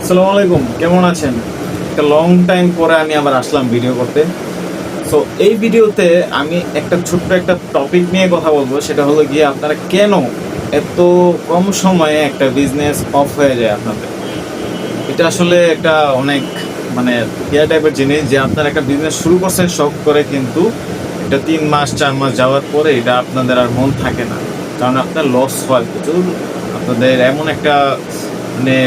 আসসালামু আলাইকুম, কেমন আছেন? একটা লং টাইম পরে আমি আবার আসলাম ভিডিও করতে। সো এই ভিডিওতে আমি একটা ছোট্ট একটা টপিক নিয়ে কথা বলবো, সেটা হলো গিয়ে আপনারা কেন এত কম সময়ে একটা বিজনেস অফ হয়ে যায় আপনাদের। এটা আসলে একটা অনেক মানে টাইপের জিনিস যে আপনারা একটা বিজনেস শুরু করছেন শখ করে, কিন্তু এটা 3 মাস 4 মাস যাওয়ার পরে এটা আপনাদের আর মন থাকে না, কারণ আপনার লস হয় প্রচুর। আপনাদের এমন একটা মানে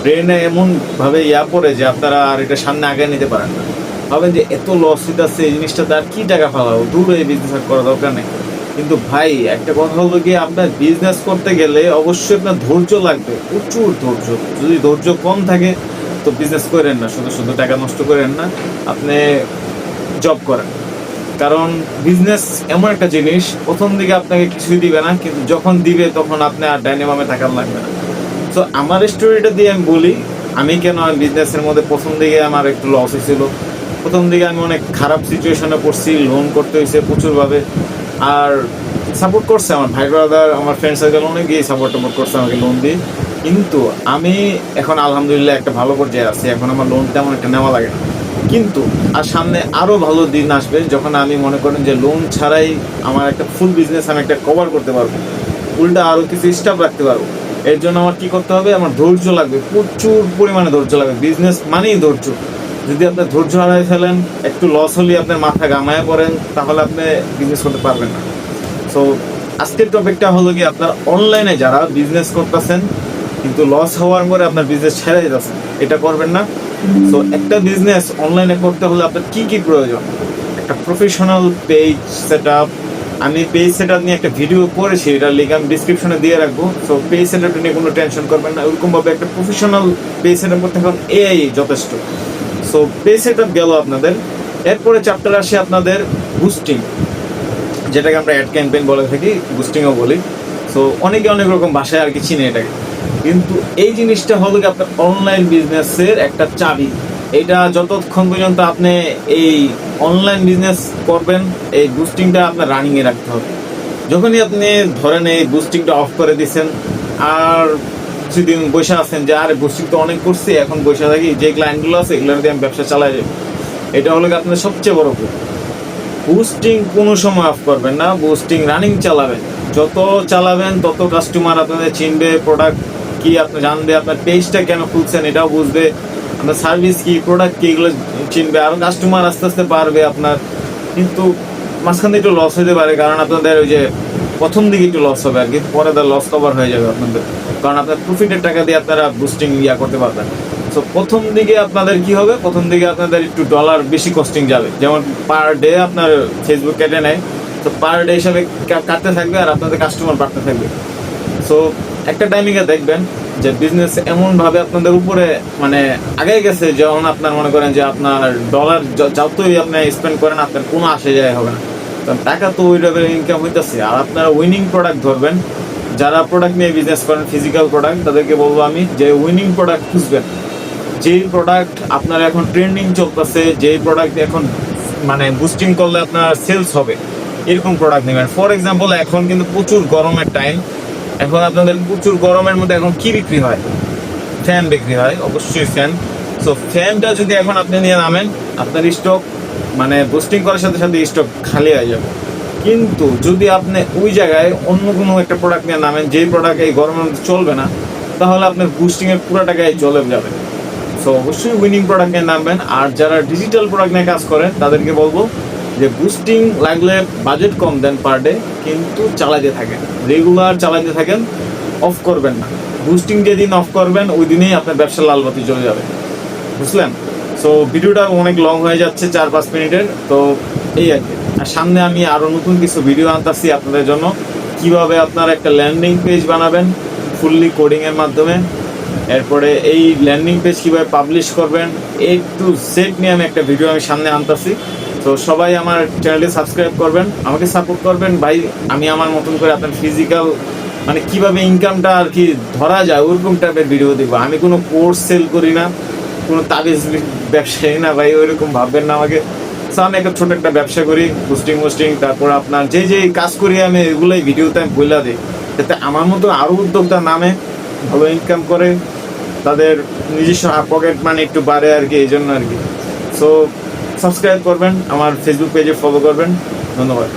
ব্রেনে এমন ভাবে পড়ে যে আপনারা আর এটা সামনে আগে নিতে পারেন না। ভাবেন যে এত লস হইতেছে, এই জিনিসটা তার কি টাকা ফালাবো, দূর এই বিজনেস আর করা দরকার নেই। কিন্তু ভাই একটা কথা হলো গিয়ে, আপনার বিজনেস করতে গেলে অবশ্যই আপনার ধৈর্য লাগবে, প্রচুর ধৈর্য। যদি ধৈর্য কম থাকে তো বিজনেস করেন না, শুধু শুধু টাকা নষ্ট করেন না, আপনি জব করেন। কারণ বিজনেস এমন একটা জিনিস, প্রথম দিকে আপনাকে কিছুই দিবে না, কিন্তু যখন দিবে তখন আপনি আর ডাইনামামে থাকার লাগবে না। তো আমার স্টোরিটা দিয়ে আমি বলি, আমি কেন আমি বিজনেসের মধ্যে প্রথম দিকে আমার একটু লস হয়েছিল। প্রথম দিকে আমি অনেক খারাপ সিচুয়েশনে পড়ছি, লোন করতে হয়েছে প্রচুরভাবে। আর সাপোর্ট করছে আমার ভাই ব্রাদার, আমার ফ্রেন্ড সার্কেল অনেকেই সাপোর্ট করছে আমাকে লোন দিয়ে। কিন্তু আমি এখন আলহামদুলিল্লাহ একটা ভালো পর্যায়ে আছি, এখন আমার লোন তেমন একটা নেওয়া লাগে না। কিন্তু আর সামনে আরও ভালো দিন আসবে যখন আমি মনে করেন যে লোন ছাড়াই আমার একটা ফুল বিজনেস আমি একটা কভার করতে পারবো, উল্টা আরও কিছু স্টাফ রাখতে পারবো। এর জন্য আমার কি করতে হবে, আমার ধৈর্য লাগবে, প্রচুর পরিমাণে ধৈর্য লাগবে। বিজনেস মানেই ধৈর্য। যদি আপনার ধৈর্য হারাই ফেলেন, একটু লস হলে আপনার মাথা গামায় পড়েন, তাহলে আপনি বিজনেস করতে পারবেন না। সো আজকের টপিকটা হলো কি, আপনার অনলাইনে যারা বিজনেস করতেছেন কিন্তু লস হওয়ার পরে আপনার বিজনেস ছেড়ে দিতেছেন, এটা করবেন না। সো একটা বিজনেস অনলাইনে করতে হলে আপনার কি কি প্রয়োজন, একটা প্রফেশনাল পেজ সেট আপ। আমি পেজ সেট আপ নিয়ে একটা ভিডিও করেছি, এটা লিঙ্ক আমি ডিসক্রিপশনে দিয়ে রাখবো। সো পেজ সেট আপ নিয়ে কোনো টেনশন করবেন না, ওরকমভাবে একটা প্রফেশনাল পেজ সেট আপ করতে এখন এআই যথেষ্ট। সো পেজ সেট আপ গেল আপনাদের। এরপরে চ্যাপ্টার আসে আপনাদের বুস্টিং, যেটাকে আমরা অ্যাড ক্যাম্পেইন বলে থাকি, বুস্টিংও বলি। সো অনেকে অনেক রকম ভাষায় আর কি চিনে এটাকে। কিন্তু এই জিনিসটা হলো কি আপনার অনলাইন বিজনেসের একটা চাবি। এটা যতক্ষণ পর্যন্ত আপনি এই অনলাইন বিজনেস করবেন, এই বুস্টিংটা আপনার রানিংয়ে রাখতে হবে। যখনই আপনি ধরেন এই বুস্টিংটা অফ করে দিচ্ছেন, আর কিছুদিন বসে আছেন যে আরে বুস্টিং তো অনেক করছি, এখন বসে থাকি, যে ক্লায়েন্টগুলো আছে এগুলো দিয়ে আমি ব্যবসা চালাই যাই, এটা হলো কি আপনার সবচেয়ে বড় ভুল। বুস্টিং কোনো সময় অফ করবেন না, বুস্টিং রানিং চালাবেন। যত চালাবেন তত কাস্টমার আপনাদের চিনবে, প্রোডাক্ট কি আপনি জানবে, আপনার পেজটা কেন খুলছেন এটাও বুঝবে, আপনার সার্ভিস কি, প্রোডাক্ট কি, এগুলো চিনবে, আরও কাস্টমার আস্তে আস্তে পারবে আপনার। কিন্তু মাঝখানে একটু লস হতে পারে, কারণ আপনাদের ওই যে প্রথম দিকে একটু লস হবে আর কি, পরে তার লস কভার হয়ে যাবে আপনাদের, কারণ আপনার প্রফিটের টাকা দিয়ে আপনারা বুস্টিং করতে পারবেন। সো প্রথম দিকে আপনাদের কি হবে, প্রথম দিকে আপনাদের একটু ডলার বেশি কস্টিং যাবে, যেমন পার ডে আপনার ফেসবুক কেটে নেয়, তো পার ডে হিসাবে কাটতে থাকবে আর আপনাদের কাস্টমার বাড়তে থাকবে। সো একটা টাইমিংয়ে দেখবেন যে বিজনেস এমনভাবে আপনাদের উপরে মানে আগে গেছে, যখন আপনার মনে করেন যে আপনার ডলার যতই আপনি স্পেন্ড করেন আপনার কোনো আসে যায় হবে না, কারণ টাকা তো ওই লেভেলের ইনকাম হইতেছে। আর আপনারা উইনিং প্রোডাক্ট ধরবেন, যারা প্রোডাক্ট নিয়ে বিজনেস করেন ফিজিক্যাল প্রোডাক্ট, তাদেরকে বলবো আমি যে উইনিং প্রোডাক্ট খুঁজবেন। যেই প্রোডাক্ট আপনার এখন ট্রেন্ডিং চলতেছে, যেই প্রোডাক্ট এখন মানে বুস্টিং করলে আপনার সেলস হবে, এরকম প্রোডাক্ট নেবেন। ফর এক্সাম্পল এখন কিন্তু প্রচুর গরমের টাইম, এখন আপনাদের প্রচুর গরমের মধ্যে এখন কি বিক্রি হয়, ফ্যান বিক্রি হয়, অবশ্যই ফ্যান। সো ফ্যানটা যদি এখন আপনি নিয়ে নামেন, আপনার স্টক মানে বুস্টিং করার সাথে সাথে স্টক খালি হয়ে যাবে। কিন্তু যদি আপনি ওই জায়গায় অন্য কোনো একটা প্রোডাক্ট নিয়ে নামেন, যেই প্রোডাক্ট এই গরমের মধ্যে চলবে না, তাহলে আপনার বুস্টিংয়ের পুরো টাকায় চলে যাবে। সো অবশ্যই উইনিং প্রোডাক্ট নিয়ে নামবেন। আর যারা ডিজিটাল প্রোডাক্ট নিয়ে কাজ করেন তাদেরকে বলবো যে বুস্টিং লাগলে বাজেট কম দেন পার ডে, কিন্তু চালাতে থাকেন, রেগুলার চালাতে থাকেন, অফ করবেন না। বুস্টিং যেদিন অফ করবেন ওই দিনেই আপনার ব্যবসার লাল বাতি চলে যাবে, বুঝলেন? সো ভিডিওটা অনেক লং হয়ে যাচ্ছে, 4-5 মিনিটের, তো এই আর কি। আর সামনে আমি আরও নতুন কিছু ভিডিও আনতেছি আপনাদের জন্য, কিভাবে আপনারা একটা ল্যান্ডিং পেজ বানাবেন ফুললি কোডিংয়ের মাধ্যমে, এরপরে এই ল্যান্ডিং পেজ কীভাবে পাবলিশ করবেন, A to Z নিয়ে আমি একটা ভিডিও আমি সামনে আনতেছি। তো সবাই আমার চ্যানেলটি সাবস্ক্রাইব করবেন, আমাকে সাপোর্ট করবেন ভাই। আমি আমার মতন করে আপনার ফিজিক্যাল মানে কীভাবে ইনকামটা আর কি ধরা যায় ওরকম টাইপের ভিডিও দেবো। আমি কোনো কোর্স সেল করি না, কোনো তাবিজ ব্যবসায়ী না ভাই, ওইরকম ভাববেন না আমাকে। সো আমি একটা ছোটো একটা ব্যবসা করি, বুস্টিং, তারপর আপনার যে যে কাজ করি আমি এগুলোই ভিডিওতে আমি বলে দিই, যাতে আমার মতো আরও উদ্যোক্তা নামে ভালো ইনকাম করে, তাদের নিজস্ব পকেট মানি একটু বাড়ে আর কি, এই জন্য আর কি। সো সাবস্ক্রাইব করবেন, আমার ফেসবুক পেজে ফলো করবেন। ধন্যবাদ।